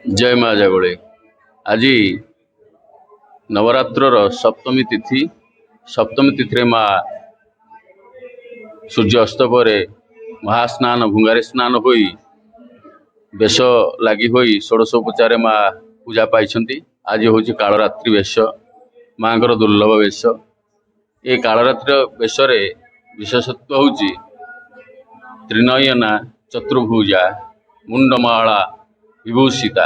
जय माँ जागोळे। आज नवरात्रर सप्तमी तिथि। सप्तमी तिथि माँ सूर्य अस्त पर महास्नान भुंगारे स्नान होई बेश लगी होई षोडशोपचार माँ पूजा पाई। आज हूँ कालरात्रि वेश माँ दुर्लभ वेश। ये कालरात्रि वेश विशेषत्व हूँ त्रिनयना चतुर्भुजा मुंडमाला विभूषिता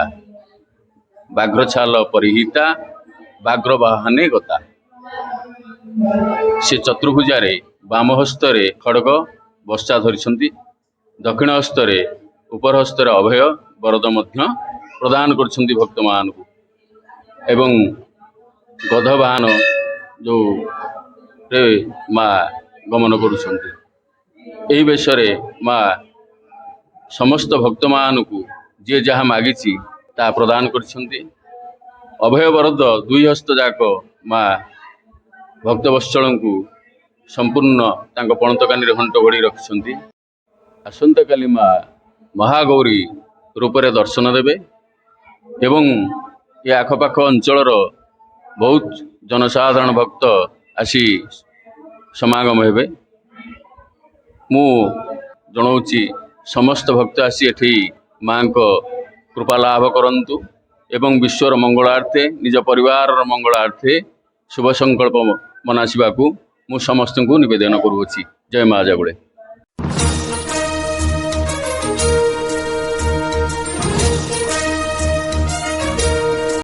व्याघ्रछाल परिहिता व्याघ्र वाहने गता। से चतुर्भुजारे बाम हस्तरे खड़ग बर्षा धरी दक्षिण हस्तरे उपर हस्तरे अभय वरद मध्य प्रदान कर भक्त मान को एवं गध वाहन जो रे माँ गमन कर बेशरे माँ समस्त भक्त मान को जी जहाँ मागिछि ता प्रदान कर अभय वरद दुई हस्त जाक माँ भक्त वत्सल को संपूर्ण पणतकानी घंट घोड़ी रखिंट। आसंता काली माँ महागौरी रूपरे दर्शन देवे एवं ये आखपाख अंचल बहुत जनसाधारण भक्त आसी समागम हेबे। मु जनाऊँची समस्त भक्त आसी एठी माँ को कृपा लाभ करंतु एवं विश्वर मंगलार्थे निज परिवार मंगलार्थे शुभ संकल्प मनासिबा को मु समस्त को निवेदन करुछि। जय माँ जागोळे।